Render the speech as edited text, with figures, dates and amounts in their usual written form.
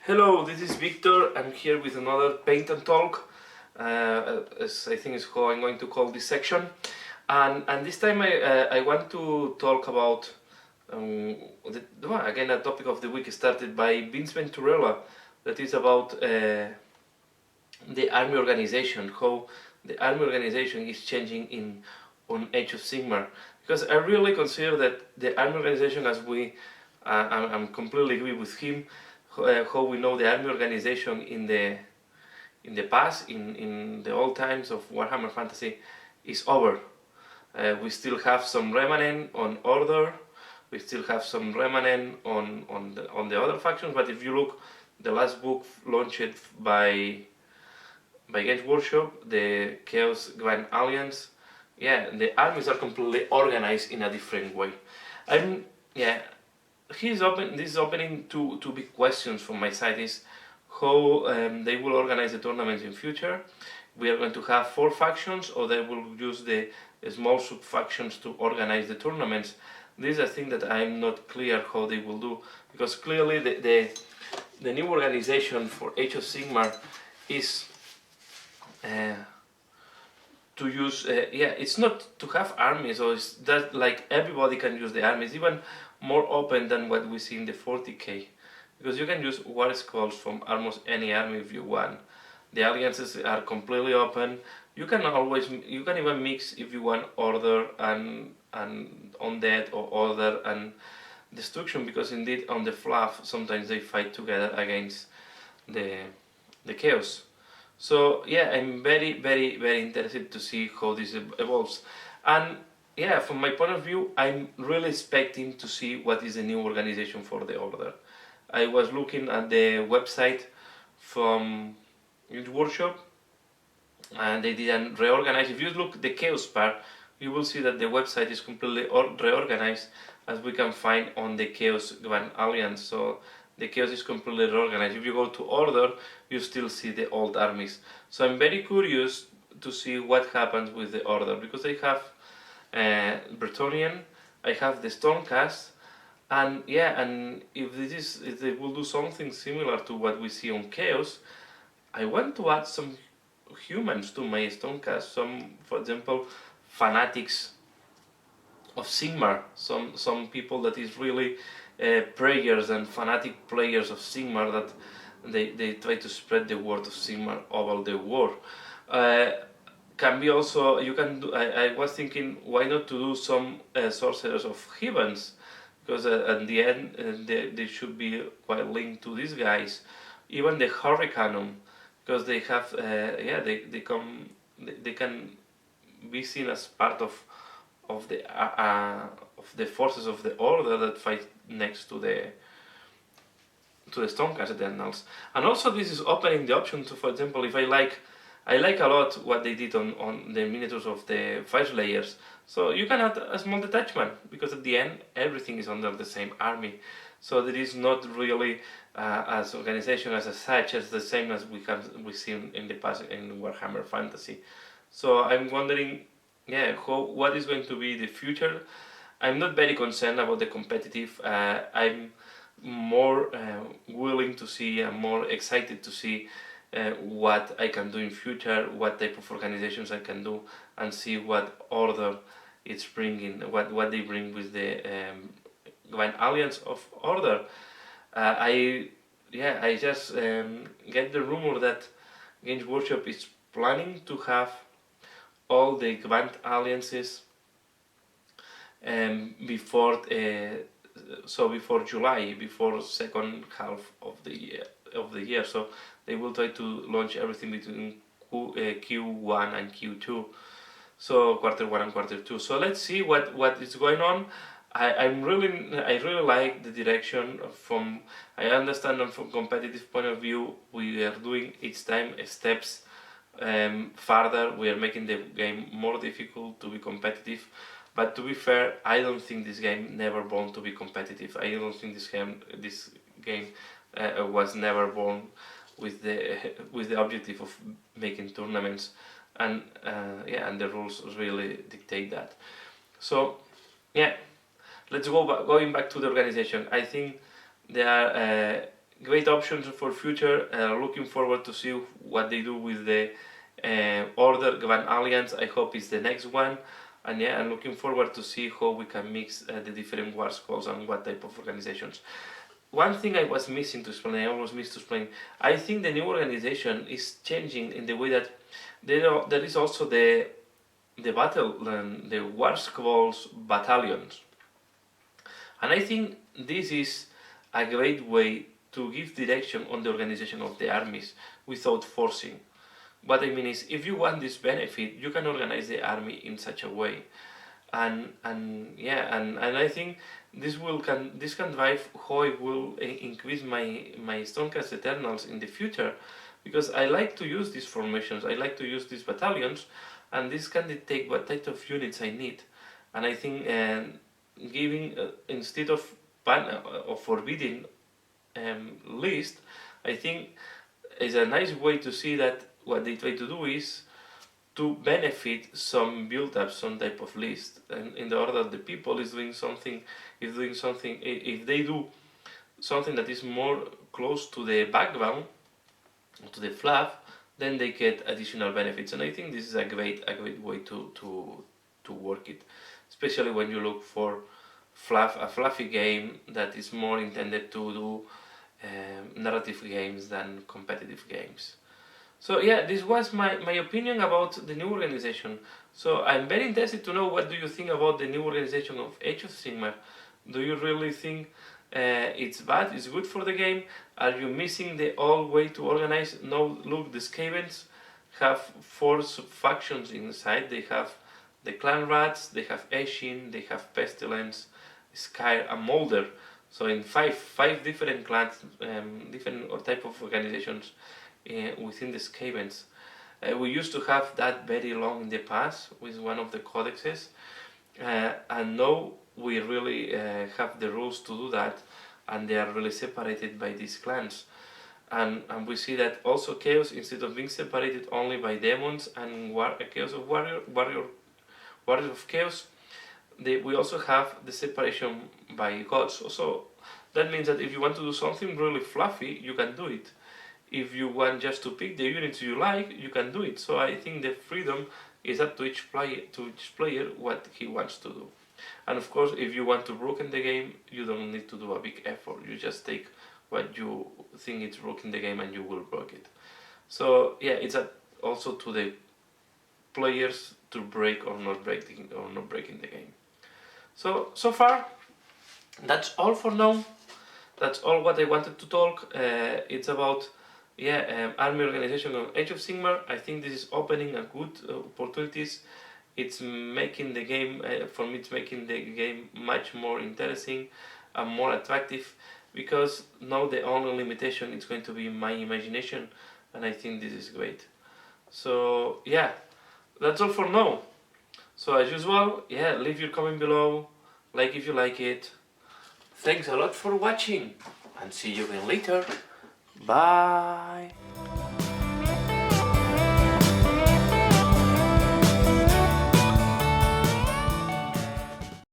Hello, this is Victor. I'm here with another paint and talk, as I think is how I'm going to call this section. And this time I want to talk about, again, a topic of the week started by Vince Venturella, that is about the army organization, how the army organization is changing on Age of Sigmar. Because I really consider that the army organization, as I'm completely agree with him, how we know the army organization in the past, in the old times of Warhammer Fantasy, is over. We still have some remnant on Order, we still have some remnant on the other factions, but if you look, the last book launched by Games Workshop, the Chaos Grand Alliance, the armies are completely organized in a different way. This is opening two big questions from my side. Is how they will organize the tournaments in future. We are going to have 4 factions, or they will use the small sub factions to organize the tournaments. This is a thing that I'm not clear how they will do, because clearly the new organization for Age of Sigmar is to use it's not to have armies, or it's that like everybody can use the armies, even more open than what we see in the 40k, because you can use war scrolls from almost any army if you want. The alliances are completely open. You can even mix if you want Order and undead, or Order and destruction, because indeed on the fluff sometimes they fight together against the chaos. So I'm very interested to see how this evolves. And from my point of view, I'm really expecting to see what is the new organization for the Order. I was looking at the website from Games Workshop, and they didn't reorganize. If you look at the Chaos part, you will see that the website is completely reorganized, as we can find on the Chaos Grand Alliance. So the Chaos is completely reorganized. If you go to Order, you still see the old armies. So I'm very curious to see what happens with the Order, because I have Bretonnian, I have the Stormcast, and if they will do something similar to what we see on Chaos, I want to add some humans to my Stormcast. Some, for example, fanatics of Sigmar, some people that is really prayers and fanatic players of Sigmar, that they try to spread the word of Sigmar over the world. Can be also, you can do, I was thinking, why not to do some sorcerers of heavens, because at the end they should be quite linked to these guys. Even the Hurricanum, because they have they can be seen as part of the forces of the Order that fight next to the Stormcast Eternals. And also this is opening the option to, for example, if I like a lot what they did on the miniatures of the Fire Slayers. So you can add a small detachment, because at the end everything is under the same army. So there is not really as organization as such as the same as we seen in the past in Warhammer Fantasy. So I'm wondering, what is going to be the future. I'm not very concerned about the competitive. I'm more willing to see and more excited to see what I can do in future, what type of organizations I can do, and see what Order it's bringing, what they bring with the Grand Alliance of Order. I just get the rumor that Games Workshop is planning to have all the Grand Alliances before July, before second half of the year. So they will try to launch everything between Q1 and Q2, so quarter 1 and quarter 2. So let's see what is going on. I really like the direction from. I understand that from competitive point of view, we are doing each time steps further. We are making the game more difficult to be competitive. But to be fair, I don't think this game never born to be competitive. I don't think this game was never born with the objective of making tournaments, and the rules really dictate that. So let's going back to the organization. I think they are great options for future. Looking forward to see what they do with the Order Grand Alliance. I hope it's the next one. And yeah, I'm looking forward to see how we can mix the different war scrolls and what type of organizations. One thing I was missing to explain, I almost missed to explain, I think the new organization is changing in the way that there is also the the war scrolls battalions. And I think this is a great way to give direction on the organization of the armies without forcing. What I mean is, if you want this benefit, you can organize the army in such a way, and I think this can drive how I will increase my Stormcast Eternals in the future, because I like to use these formations, I like to use these battalions, and this can dictate what type of units I need, and I think giving instead of forbidding list, I think is a nice way to see that what they try to do is to benefit some build-up, some type of list, and in the order that the people is doing something, if they do something that is more close to the background, to the fluff, then they get additional benefits, and I think this is a great way to work it, especially when you look for a fluffy game that is more intended to do narrative games than competitive games. So yeah, this was my opinion about the new organization. So I'm very interested to know, what do you think about the new organization of Age of Sigmar? Do you really think it's bad, it's good for the game? Are you missing the old way to organize? No, look, the Skavens have 4 sub-factions inside. They have the Clan Rats, they have Eshin, they have Pestilence, Skyr and Molder. So in five different clans, different type of organizations within the Skavens. We used to have that very long in the past with one of the codexes, and now we really have the rules to do that, and they are really separated by these clans. And we see that also Chaos, instead of being separated only by demons and Chaos of Warriors of Chaos, we also have the separation by gods. So that means that if you want to do something really fluffy, you can do it. If you want just to pick the units you like, you can do it. So I think the freedom is up to each player what he wants to do. And of course, if you want to broken the game, you don't need to do a big effort. You just take what you think is broken the game and you will break it. So yeah, it's up also to the players to break or not breaking the game. So far, that's all for now. That's all what I wanted to talk. It's about army organization of Age of Sigmar. I think this is opening a good opportunities. It's making the game, for me, it's making the game much more interesting and more attractive, because now the only limitation is going to be my imagination, and I think this is great. So yeah, that's all for now. So as usual, leave your comment below, like if you like it. Thanks a lot for watching, and see you again later. Bye.